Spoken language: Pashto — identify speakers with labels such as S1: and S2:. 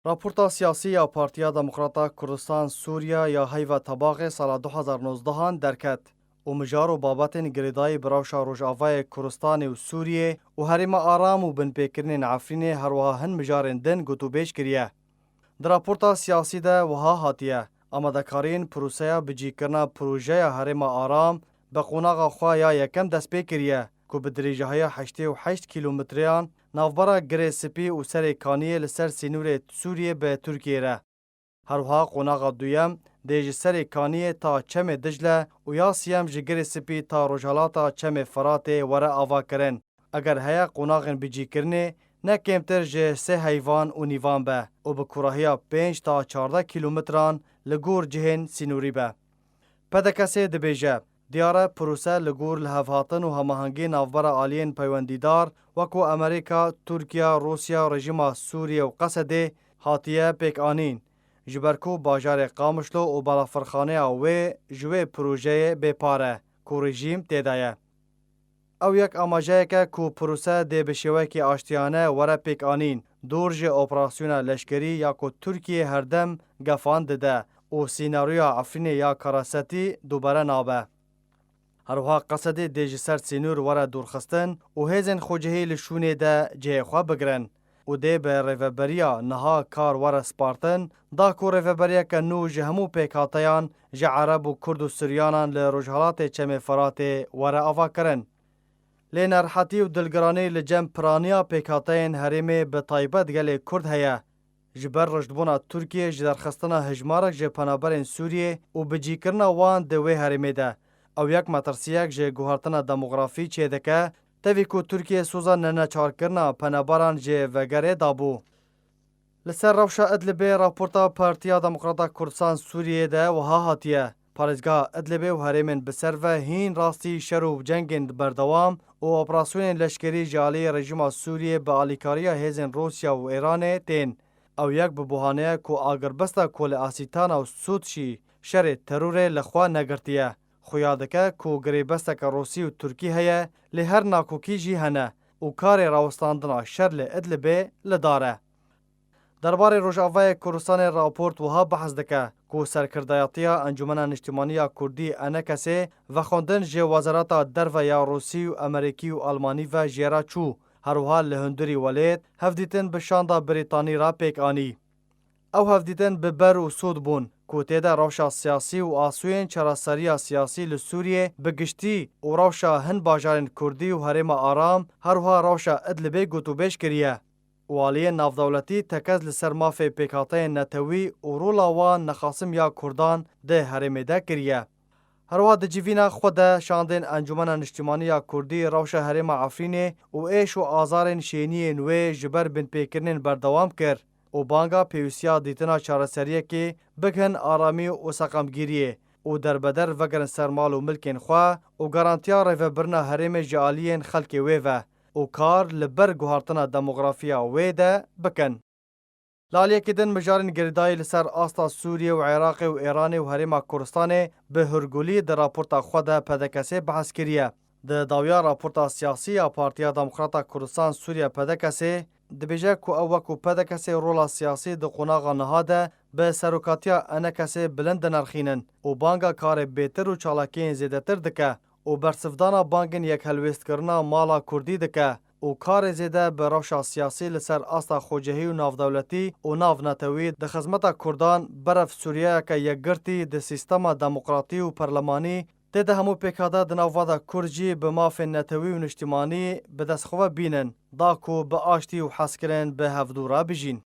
S1: راپورتا سیاسی یا پارتیا دموکراتا کردستان سوریا یا هیوا طباق سال 2019 درکت و مجار و بابتن گریدای براوشا روجاوای کردستان و سوریه و هرم آرام و بن پیکرین عفرین هروها هن مجارن دن گوتو بیش کریه. در راپورتا سیاسی ده وها هاتیه آمدکارین پروسه بجی کرنا پروژه هرم آرام به قوناغ خواه یا یکم دست پی کریه که به دریجه های 88 کیلومتریان نافبرا گره سپی و سر کانیه لسر سینور سوریه به ترکیه ره. هروها قوناغ دویم دیج سر کانیه تا چم دجله و یا سیم جگره سپی تا رجالاتا چم فرات وره آوا کرن. اگر هیا قوناغن بجی کرنه نه کمتر جه سه حیوان و نیوان به و به کراهیا 5 تا 14 کیلومتران لگور جهن سینوری به. پدکسه دبیجه دیاره پروسه لگور لحفاتن و هماهنگی نافبر آلین پیوندیدار وکو امریکا، ترکیه، روسیا، رژیم سوریه و قصده هاتیه پیک آنین. جبرکو باجار قامشلو و بلافرخانه اوه جوه پروژه بپاره که رژیم تیدایه. او یک آماجه که پروسه ده بشوه که آشتیانه وره پیک آنین دورج اپراسیون لشکری یا که ترکیه هردم گفان ده و سیناریو عفرین یا کراستی دوباره نابه. هروها قصد دیج سر سینور وره دورخستن و هزن خوجهی لشونه ده جه خواه بگرن و ده به ریوبریا نها کار وره سپارتن دا کو ریوبریا که نو جهمو پیکاتیان جه عرب و کرد و سریانان لرجحالات چم فرات وره آوا کرن. لنرحتی و دلگرانی لجم پرانیا پیکاتین هریمه به طایبت گل کرد هیا. جبر رجدبونا ترکیه جدرخستنا هجمارک جه پنابرین سوریه و بجی کرنا وان دوی هریمه ده. او یک مترسیک جه گوهرتنا دموغرافی چه دکه تاوی که ترکیه سوزا ننه چار کرنا پنابران جه وگره دابو. لسر روشا ادلبه راپورتا پارتیا دموکراتا کردستان سوریه ده و ها هاتیه. پارزگاه ادلبه و هریمن بسر و هین راستی شروع جنگین بردوام و اپراسیون لشکری جالی رژیم سوریه به آلیکاریا هزن روسیا و ایران تین. او یک ببوهانه که آگربستا کل آسیتانا و سودشی شر ترور لخوا نگرتیه. خویادکه که گریبستک روسی و ترکی هیه لی هر ناکوکی جی هنه و کار راوستاندنا شر لی ادلبه لداره. درباره روجاوای کردستان راپورت وها بحث دکه که سرکردایاتیا انجمن اجتماعی کردی انکسه و خوندن جه وزارت درو یا روسی و امریکی و آلمانی و جیرا چو هروها لهندری ولید هفدیتن بشاندا بریتانی را پیک آنی. او هفدیتن ببر و سود بون که تیده روشا سیاسی و آسوین چراسری سیاسی لسوریه بگشتی و روشا هن باجارن کردی و هرم آرام هروها روشا ادلبه گوتو بیش کریه. والی نافدولتی تکز لسر مافی پیکاته نتوی و رولاوان نخاسم یا کردان ده هرمه ده کریه. هروا ده جیوینا خود شاندن انجمن اجتماعی کردی روش هرم عفرینه و ایش و آزارن شینی نوی جبر بن پیکرنین بردوام کر و بانگا پیوسیا دیتنا چارسریه که بگهن آرامی و سقمگیریه و در بدر وگرن سرمال و ملکین خواه و گارانتیا ریوبرنا هرم جالین خلق ویوه و کار لبر گوهارتنا دموغرافیا ویده بکن. لالیه کدن مجارن گردای لسر آستا سوریه و عراق و ایران و هرم کردستان به هرگولی در راپورتا خود پدکسه بحث کریه. ده داویا راپورتا سیاسی یا پارتیا دموکراتا کردستان سوریه پدکسه دبیجه که او وکو پدکسه رولا سیاسی ده قناغا نهاده به سروکاتیا انکسه بلند نرخینن و بانگا کار بیتر و چالاکین زیدتر دکه و برسفدانا بانگن یک هلویست کرنا مالا کردی دکه و کار زیده به روشا سیاسی لسر آستا خوجهی و نافدولتی و ناف نتوی ده خزمتا کردان برف سوریه که یک گرتی ده سیستما دموکراتی و پرلمانی ده همو پیکاده ده نافوادا کرجی به ماف نتوی و نجتمانی به دست خواه بینن دا کو به آشتی و حسکرن به هفدورا بجین.